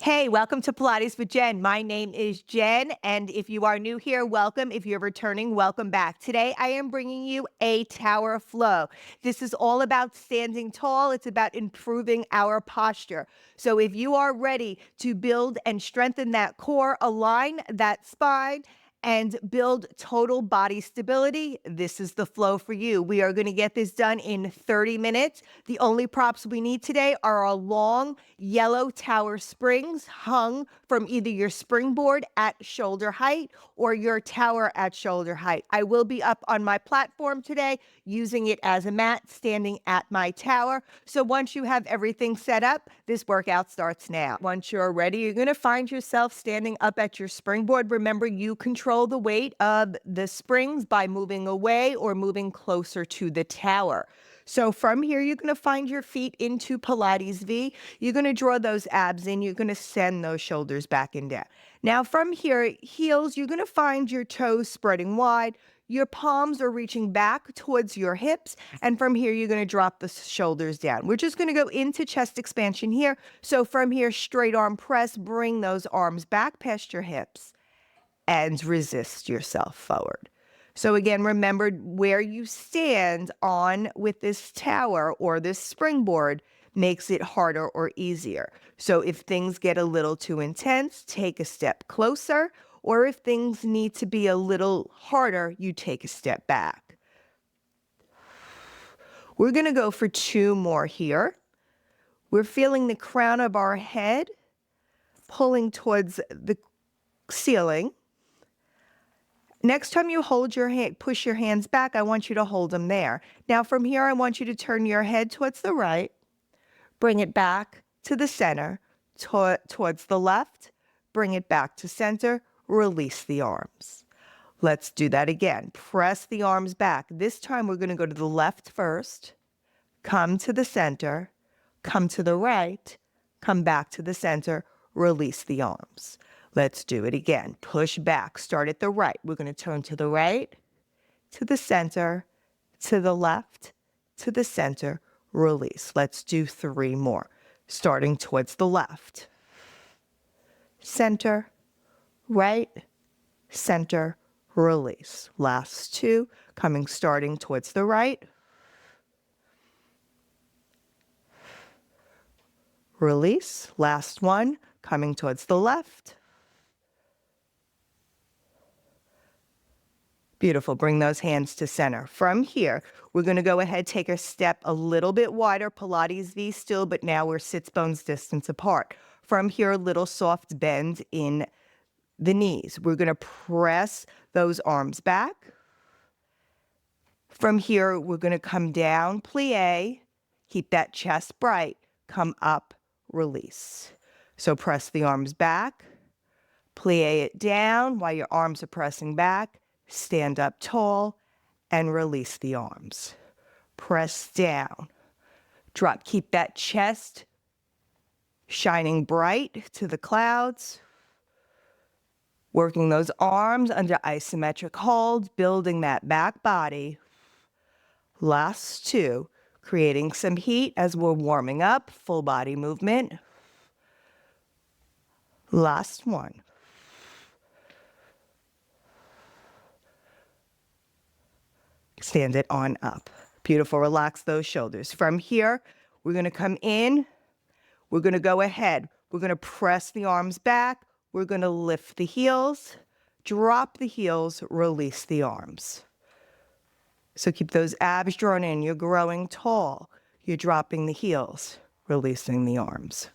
Hey, welcome to Pilates with Jen. My name is Jen, and if you are new here, welcome. If you're returning, welcome back. Today, I am bringing you a tower flow. This is all about standing tall. It's about improving our posture. So if you are ready to build and strengthen that core, align that spine, and build total body stability, this is the flow for you. We are going to get this done in 30 minutes. The only props we need today are our long yellow tower springs hung from either your springboard at shoulder height or your tower at shoulder height. I will be up on my platform today using it as a mat, standing at my tower. So once you have everything set up, this workout starts now. Once you're ready, you're going to find yourself standing up at your springboard. Remember, you control the weight of the springs by moving away or moving closer to the tower. So from here, you're going to find your feet into Pilates V. You're going to draw those abs in. You're going to send those shoulders back and down. Now from here, heels, you're going to find your toes spreading wide. Your palms are reaching back towards your hips. And from here, you're going to drop the shoulders down. We're just going to go into chest expansion here. So from here, straight arm press, bring those arms back past your hips and resist yourself forward. So again, remember where you stand on with this tower or this springboard makes it harder or easier. So if things get a little too intense, take a step closer, or if things need to be a little harder, you take a step back. We're going to go for 2 more here. We're feeling the crown of our head pulling towards the ceiling. Next time you hold your hand, push your hands back, I want you to hold them there. Now from here, I want you to turn your head towards the right, bring it back to the center, towards the left, bring it back to center, release the arms. Let's do that again. Press the arms back. This time we're going to go to the left first, come to the center, come to the right, come back to the center, release the arms. Let's do it again. Push back. Start at the right. We're going to turn to the right, to the center, to the left, to the center, release. Let's do 3 more. Starting towards the left. Center, right, center, release. Last 2, starting towards the right. Release. Last 1, coming towards the left. Beautiful. Bring those hands to center. From here, we're going to go ahead, take a step a little bit wider, Pilates V still, but now we're sits bones distance apart. From here, a little soft bend in the knees. We're going to press those arms back. From here, we're going to come down, plie, keep that chest bright, come up, release. So press the arms back, plie it down while your arms are pressing back. Stand up tall and release the arms. Press down. Drop. Keep that chest shining bright to the clouds. Working those arms under isometric hold, building that back body. Last 2, creating some heat as we're warming up. Full body movement. Last 1. Stand it on up. Beautiful. Relax those shoulders. From here, we're going to come in. We're going to go ahead. We're going to press the arms back. We're going to lift the heels, drop the heels, release the arms. So keep those abs drawn in. You're growing tall. You're dropping the heels, releasing the arms.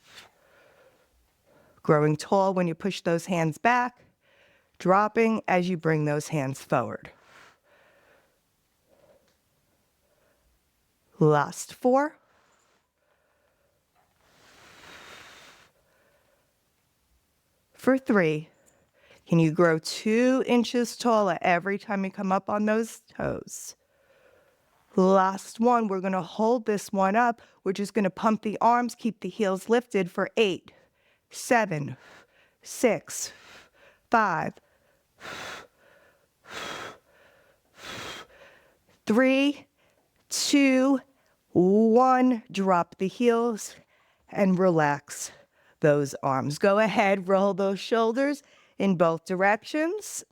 Growing tall when you push those hands back, dropping as you bring those hands forward. Last 4. For 3, can you grow 2 inches taller every time you come up on those toes? Last 1, we're going to hold this one up. We're just going to pump the arms, keep the heels lifted for 8, 7, 6, 5, 3, 2, 1. Drop the heels and relax those arms. Go ahead, roll those shoulders in both directions.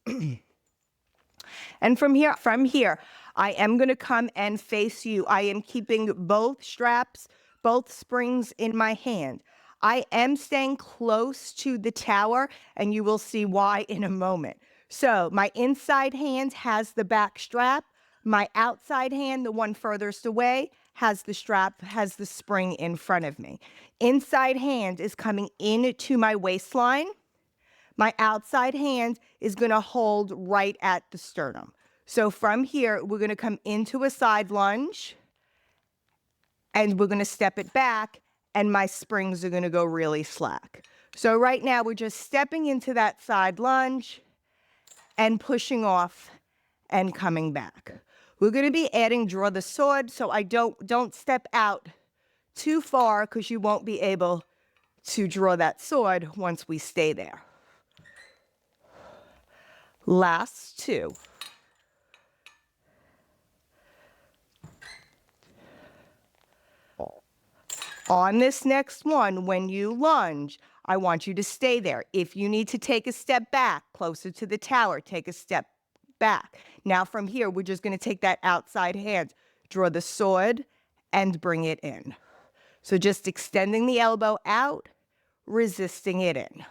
And from here, I am going to come and face you. I am keeping both straps, both springs in my hand. I am staying close to the tower, and you will see why in a moment. So my inside hand has the back strap. My outside hand, the one furthest away, has the strap, has the spring in front of me. Inside hand is coming into my waistline. My outside hand is going to hold right at the sternum. So from here, we're going to come into a side lunge, and we're going to step it back, and my springs are going to go really slack. So right now, we're just stepping into that side lunge and pushing off and coming back. We're going to be adding draw the sword, so I don't step out too far because you won't be able to draw that sword once we stay there. Last two. On this next one, when you lunge, I want you to stay there. If you need to take a step back, closer to the tower, take a step back. Now from here, we're just going to take that outside hand, draw the sword, and bring it in. So just extending the elbow out, resisting it in.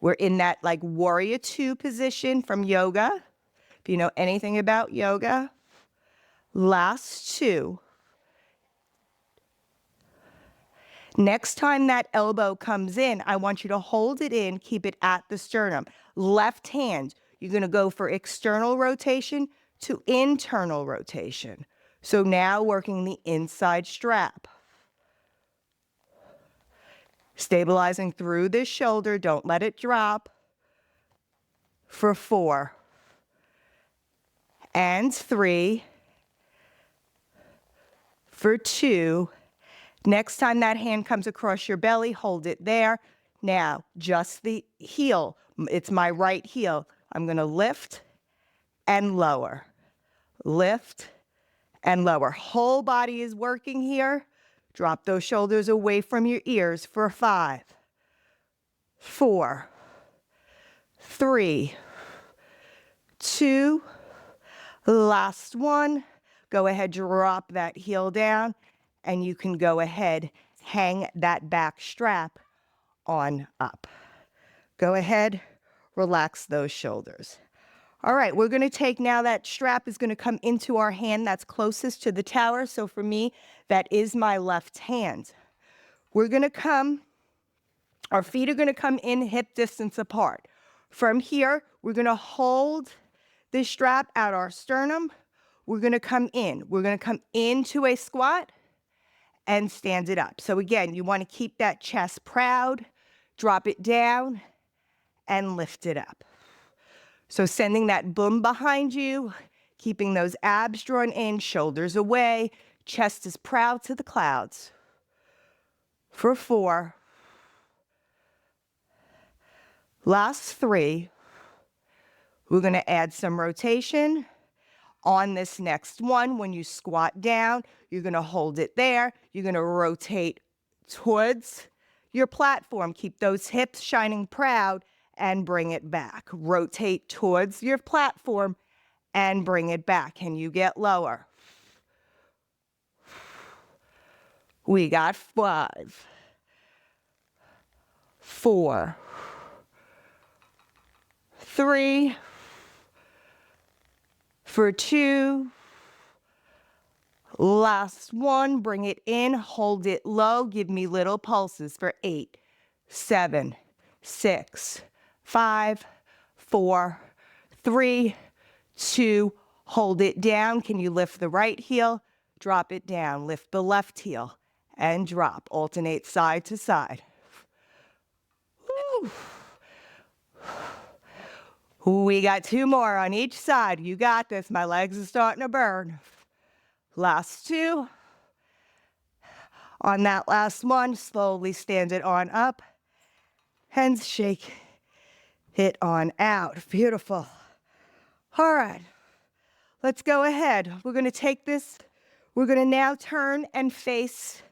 We're in that like warrior two position from yoga. If you know anything about yoga. Last two. Next time that elbow comes in, I want you to hold it in, keep it at the sternum. Left hand, you're going to go for external rotation to internal rotation. So now working the inside strap. Stabilizing through this shoulder, don't let it drop. For 4. And 3. For 2. Next time that hand comes across your belly, hold it there. Now, just the heel. It's my right heel. I'm going to lift and lower. Lift and lower. Whole body is working here. Drop those shoulders away from your ears for 5, 4, 3, 2. Last one. Go ahead, drop that heel down. And you can go ahead, hang that back strap on up. Go ahead, relax those shoulders. All right, we're going to take now that strap is going to come into our hand that's closest to the tower. So for me, that is my left hand. We're going to come, our feet are going to come in hip distance apart. From here, we're going to hold the strap at our sternum. We're going to come in. We're going to come into a squat and stand it up. So again, you want to keep that chest proud, drop it down, and lift it up. So sending that boom behind you, keeping those abs drawn in, shoulders away, chest is proud to the clouds. For 4. Last 3. We're going to add some rotation. On this next one, when you squat down, you're going to hold it there. You're going to rotate towards your platform. Keep those hips shining proud and bring it back. Rotate towards your platform and bring it back. Can you get lower? We got 5, 4, 3, for 2, last one, bring it in, hold it low, give me little pulses for 8, 7, 6, 5, 4, 3, 2, hold it down. Can you lift the right heel? Drop it down. Lift the left heel and drop. Alternate side to side. Woo. We got 2 more on each side. You got this. My legs are starting to burn. Last 2. On that last one, slowly stand it on up. Hands shake it on out. Beautiful. All right. Let's go ahead. We're going to take this. We're going to now turn and face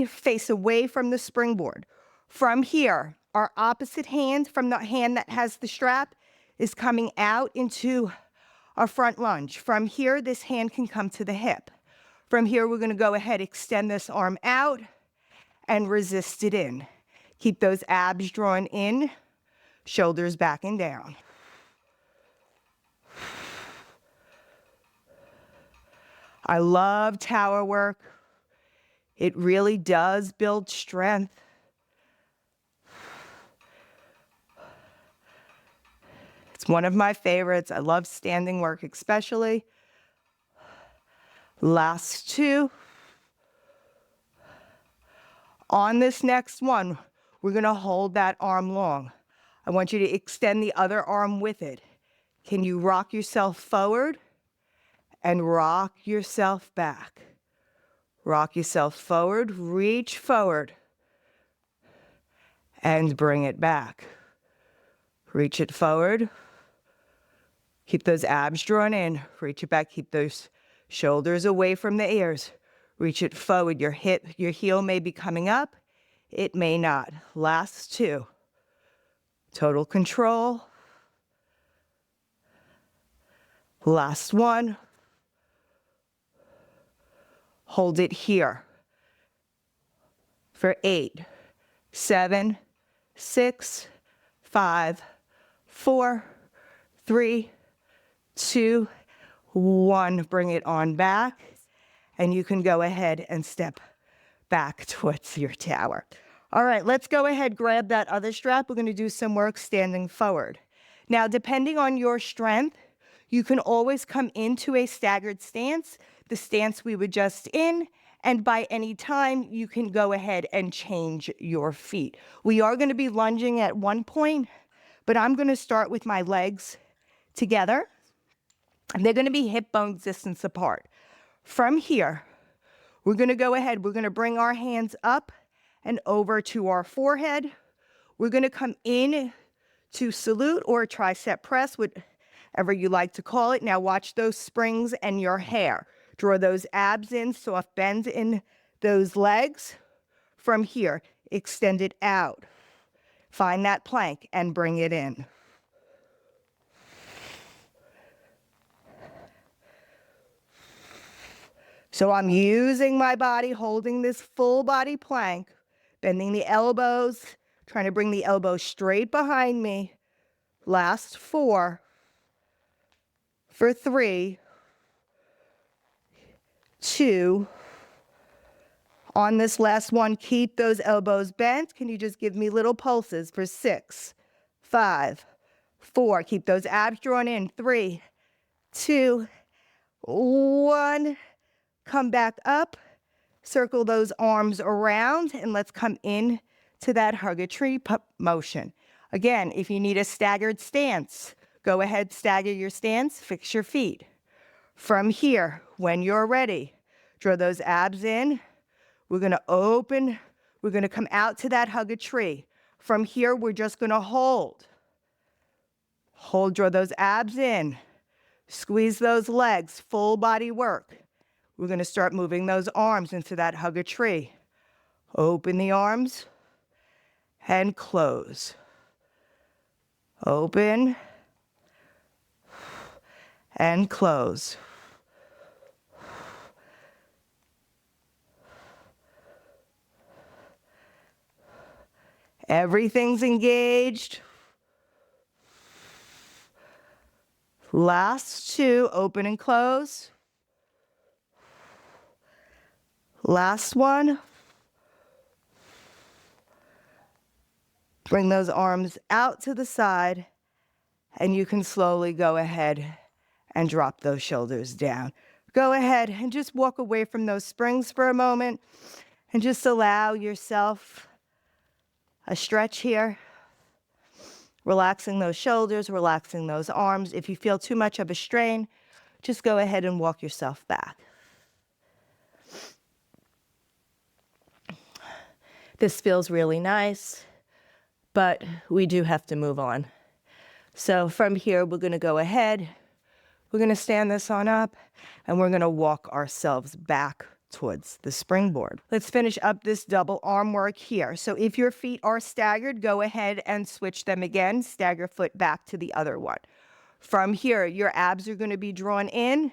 face away from the springboard. From here, our opposite hand from the hand that has the strap is coming out into our front lunge. From here, this hand can come to the hip. From here, we're gonna go ahead, extend this arm out and resist it in. Keep those abs drawn in, shoulders back and down. I love tower work. It really does build strength. It's one of my favorites. I love standing work especially. Last two. On this next one, we're gonna hold that arm long. I want you to extend the other arm with it. Can you rock yourself forward and rock yourself back? Rock yourself forward, reach forward, and bring it back. Reach it forward. Keep those abs drawn in. Reach it back. Keep those shoulders away from the ears. Reach it forward. Your heel may be coming up. It may not. Last two. Total control. Last one. Hold it here for 8, 7, 6, 5, 4, 3, 2, 1. Bring it on back, and you can go ahead and step back towards your tower. All right, let's go ahead, grab that other strap. We're gonna do some work standing forward. Now, depending on your strength, you can always come into a staggered stance, the stance we were just in, and by any time, you can go ahead and change your feet. We are gonna be lunging at one point, but I'm gonna start with my legs together, and they're gonna be hip bone distance apart. From here, we're gonna go ahead, we're gonna bring our hands up and over to our forehead. We're gonna come in to salute or tricep press, whatever you like to call it. Now watch those springs and your hair. Draw those abs in, soft bend in those legs. From here, extend it out. Find that plank and bring it in. So I'm using my body, holding this full body plank, bending the elbows, trying to bring the elbows straight behind me. Last 4, for 3, 2. On this last one, keep those elbows bent. Can you just give me little pulses for 6, 5, 4. Keep those abs drawn in. 3, 2, 1. Come back up. Circle those arms around, and let's come in to that hug a tree motion. Again, if you need a staggered stance, go ahead, stagger your stance, fix your feet. From here, when you're ready, draw those abs in. We're gonna open, we're gonna come out to that hug a tree. From here, we're just gonna hold. Hold, draw those abs in. Squeeze those legs, full body work. We're gonna start moving those arms into that hug a tree. Open the arms and close. Open and close. Everything's engaged. Last 2, open and close. Last one. Bring those arms out to the side, and you can slowly go ahead and drop those shoulders down. Go ahead and just walk away from those springs for a moment and just allow yourself a stretch here. Relaxing those shoulders, relaxing those arms. If you feel too much of a strain, just go ahead and walk yourself back. This feels really nice, but we do have to move on. So from here, we're gonna go ahead, we're gonna stand this on up, and we're gonna walk ourselves back towards the springboard. Let's finish up this double arm work here. So if your feet are staggered, go ahead and switch them again. Stagger foot back to the other one. From here, your abs are going to be drawn in.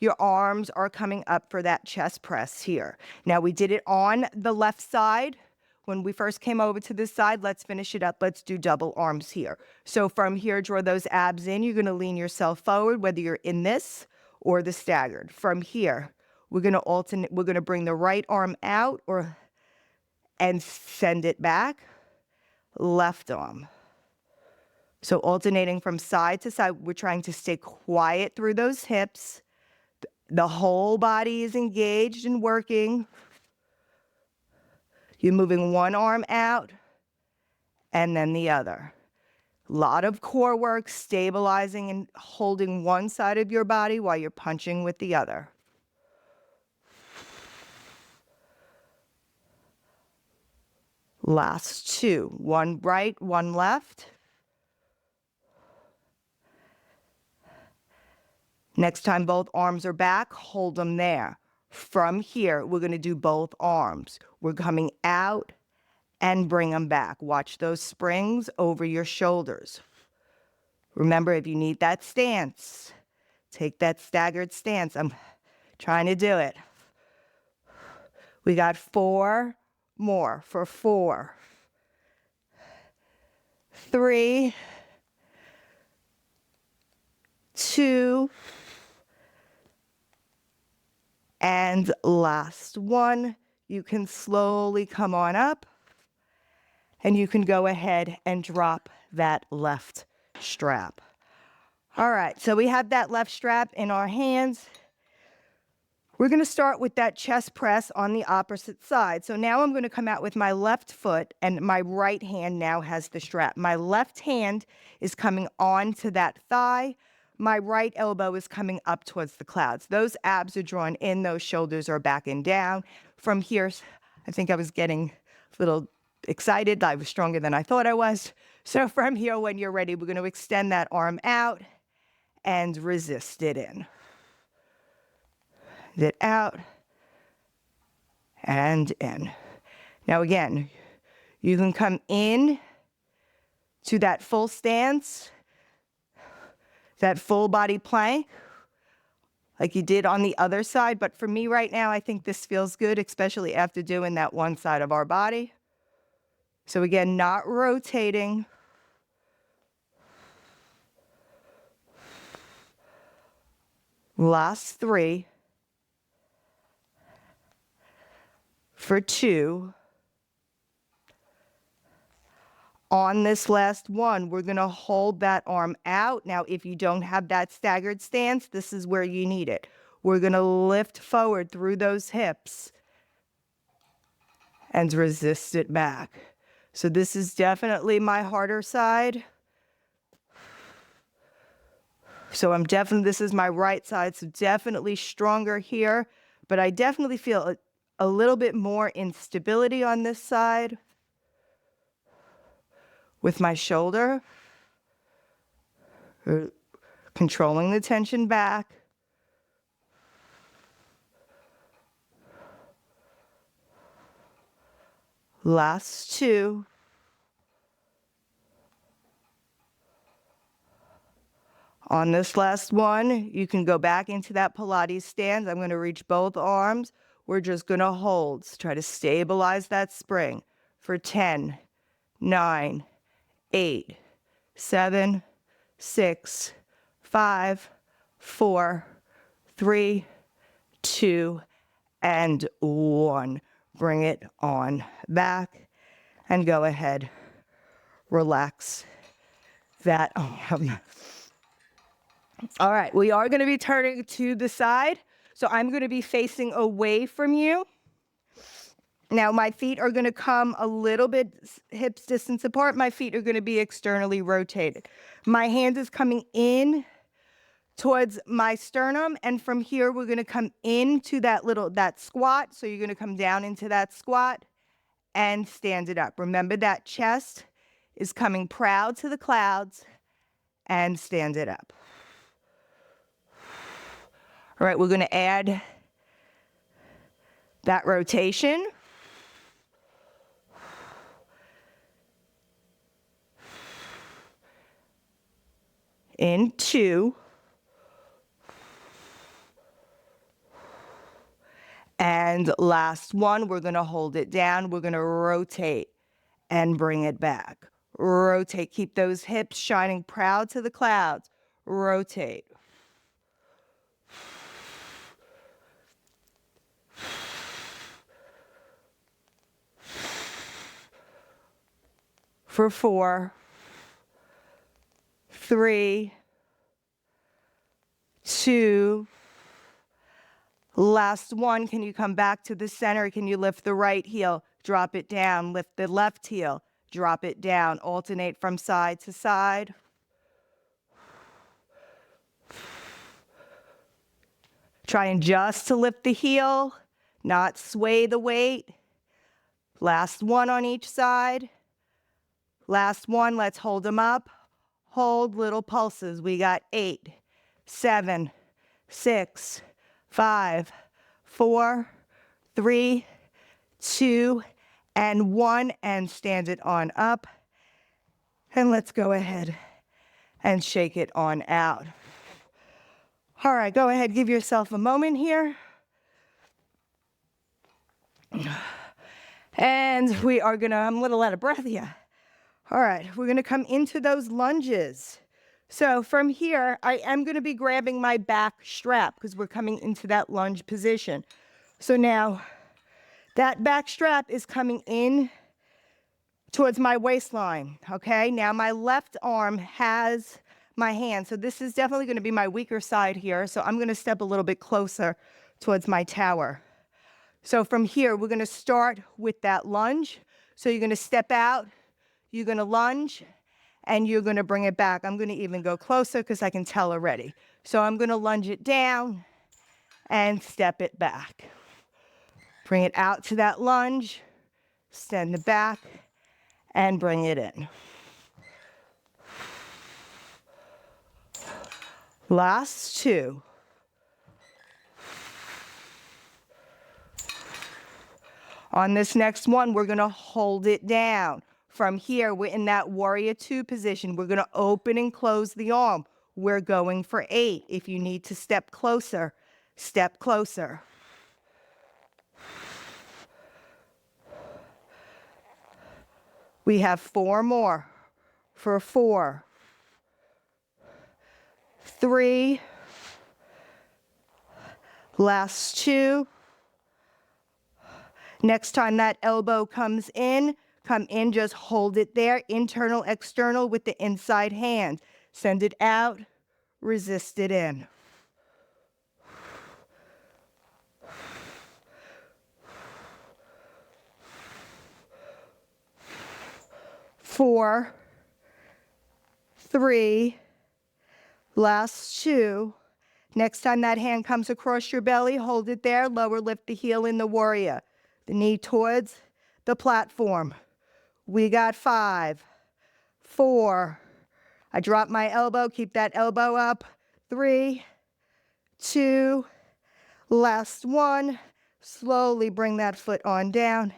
Your arms are coming up for that chest press here. Now we did it on the left side. When we first came over to this side, let's finish it up. Let's do double arms here. So from here, draw those abs in. You're going to lean yourself forward, whether you're in this or the staggered. From here, we're going to alternate. We're going to bring the right arm out and send it back. Left arm. So alternating from side to side, we're trying to stay quiet through those hips. The whole body is engaged and working. You're moving one arm out and then the other. A lot of core work, stabilizing and holding one side of your body while you're punching with the other. Last two, one right, one left. Next time both arms are back, hold them there. From here, we're going to do both arms. We're coming out and bring them back. Watch those springs over your shoulders. Remember, if you need that stance, take that staggered stance. I'm trying to do it. We got 4 more for 4, 3, 2, and last one. You can slowly come on up and you can go ahead and drop that left strap. All right, so we have that left strap in our hands. We're going to start with that chest press on the opposite side. So now I'm going to come out with my left foot and my right hand now has the strap. My left hand is coming onto that thigh. My right elbow is coming up towards the clouds. Those abs are drawn in, those shoulders are back and down. From here, I think I was getting a little excited. I was stronger than I thought I was. So from here, when you're ready, we're going to extend that arm out and resist it in. It out and in. Now again, you can come in to that full stance, that full body plank, like you did on the other side. But for me right now, I think this feels good, especially after doing that one side of our body. So again, not rotating. Last 3. For 2. On this last one, we're going to hold that arm out. Now, if you don't have that staggered stance, this is where you need it. We're going to lift forward through those hips and resist it back. So this is definitely my harder side. So this is my right side, so definitely stronger here, but I definitely feel a little bit more instability on this side with my shoulder, controlling the tension back. Last 2. On this last one, you can go back into that Pilates stance. I'm going to reach both arms. We're just going to hold. Try to stabilize that spring for 10, 9, 8, 7, 6, 5, 4, 3, 2, and 1. Bring it on back and go ahead. Relax that arm. All right, we are going to be turning to the side. So I'm going to be facing away from you. Now my feet are going to come a little bit hips distance apart. My feet are going to be externally rotated. My hand is coming in towards my sternum, and from here we're going to come into that squat. So you're going to come down into that squat and stand it up. Remember that chest is coming proud to the clouds and stand it up. All right, we're going to add That rotation. In 2. And last one, we're going to hold it down. We're going to rotate and bring it back. Rotate. Keep those hips shining proud to the clouds. Rotate. For 4, 3, 2, last one. Can you come back to the center? Can you lift the right heel? Drop it down. Lift the left heel. Drop it down. Alternate from side to side. Trying just to lift the heel, not sway the weight. Last one on each side. Last one, let's hold them up. Hold little pulses. We got 8, 7, 6, 5, 4, 3, 2, and 1. And stand it on up. And let's go ahead and shake it on out. All right, go ahead, give yourself a moment here. And we are gonna, I'm a little out of breath here. All right, we're gonna come into those lunges. So from here, I am gonna be grabbing my back strap because we're coming into that lunge position. So now, that back strap is coming in towards my waistline, okay? Now my left arm has my hand, so this is definitely gonna be my weaker side here, so I'm gonna step a little bit closer towards my tower. So from here, we're gonna start with that lunge. So you're gonna step out, you're gonna lunge, and you're gonna bring it back. I'm gonna even go closer because I can tell already. So I'm gonna lunge it down and step it back. Bring it out to that lunge, extend the back, and bring it in. Last 2. On this next one, we're gonna hold it down. From here, we're in that warrior 2 position. We're gonna open and close the arm. We're going for 8. If you need to step closer, step closer. We have 4 more. For 4, 3, last 2. Next time that elbow comes in, come in, just hold it there, internal, external with the inside hand. Send it out, resist it in. 4, 3, last 2. Next time that hand comes across your belly, hold it there, lower, lift the heel in the warrior. The knee towards the platform. We got 5, 4. I drop my elbow, keep that elbow up. 3, 2, last 1. Slowly bring that foot on down,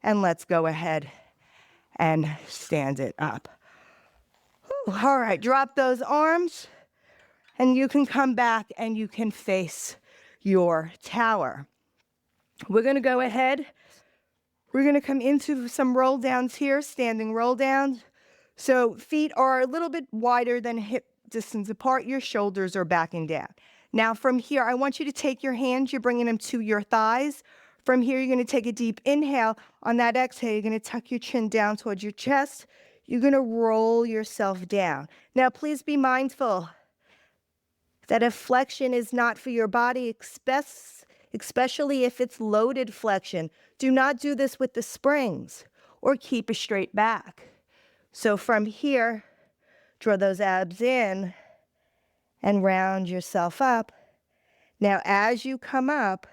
and let's go ahead and stand it up. Whew. All right, drop those arms, and you can come back and you can face your tower. We're gonna go ahead. We're gonna come into some roll downs here, standing roll downs. So feet are a little bit wider than hip distance apart. Your shoulders are backing down. Now from here, I want you to take your hands, you're bringing them to your thighs. From here, you're gonna take a deep inhale. On that exhale, you're gonna tuck your chin down towards your chest. You're gonna roll yourself down. Now please be mindful that a flexion is not for your body, especially if it's loaded flexion. Do not do this with the springs or keep a straight back. So from here, draw those abs in and round yourself up. Now, as you come up,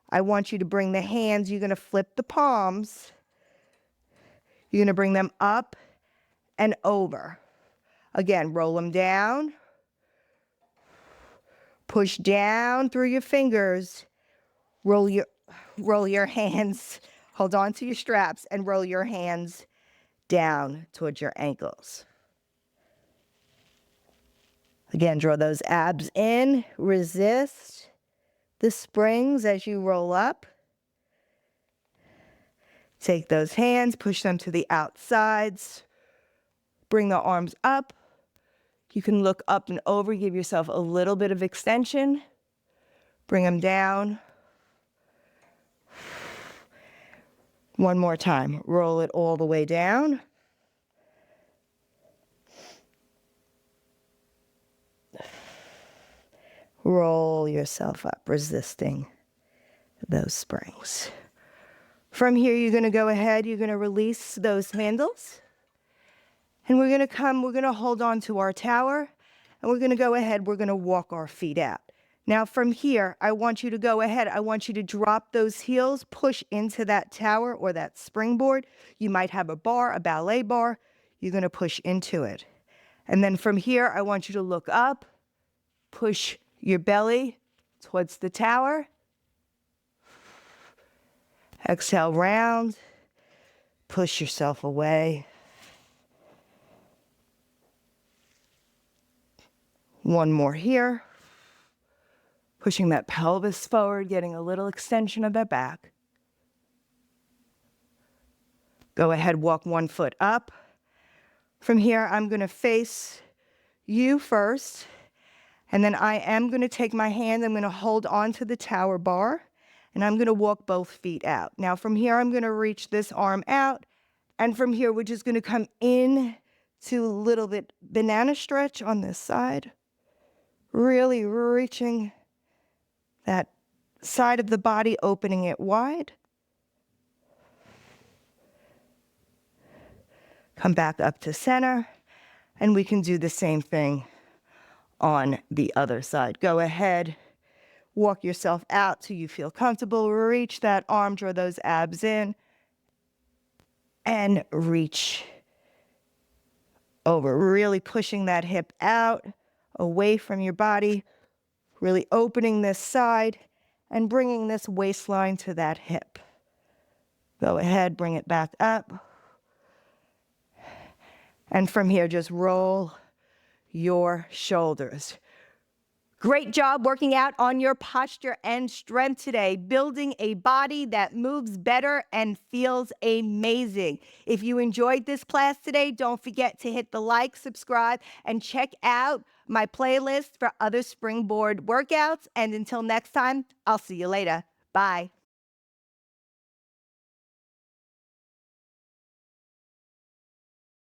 I want you to bring the hands, you're gonna flip the palms. You're gonna bring them up and over. Again, roll them down. Push down through your fingers. Roll your roll your hands, hold on to your straps and roll your hands down towards your ankles. Again, draw those abs in, resist the springs as you roll up. Take those hands, push them to the outsides. Bring the arms up. You can look up and over, give yourself a little bit of extension. Bring them down. One more time. Roll it all the way down. Roll yourself up, resisting those springs. From here, you're going to go ahead, you're going to release those handles. And we're going to hold on to our tower, and we're going to go ahead, we're going to walk our feet out. Now from here, I want you to go ahead, I want you to drop those heels, push into that tower or that springboard. You might have a bar, a ballet bar. You're going to push into it. And then from here, I want you to look up, push your belly towards the tower. Exhale, round, push yourself away. One more here. Pushing that pelvis forward, getting a little extension of that back. Go ahead, walk one foot up. From here, I'm going to face you first. And then I am going to take my hand, I'm going to hold on to the tower bar, and I'm going to walk both feet out. Now from here, I'm going to reach this arm out. And from here, we're just going to come in to a little bit banana stretch on this side. Really reaching that side of the body, opening it wide. Come back up to center, and we can do the same thing on the other side. Go ahead, walk yourself out till you feel comfortable. Reach that arm, draw those abs in, and reach over. Really pushing that hip out, away from your body. Really opening this side and bringing this waistline to that hip. Go ahead, bring it back up. And from here, just roll your shoulders. Great job working out on your posture and strength today, building a body that moves better and feels amazing. If you enjoyed this class today, don't forget to hit the like, subscribe, and check out my playlist for other Springboard workouts. And until next time, I'll see you later. Bye.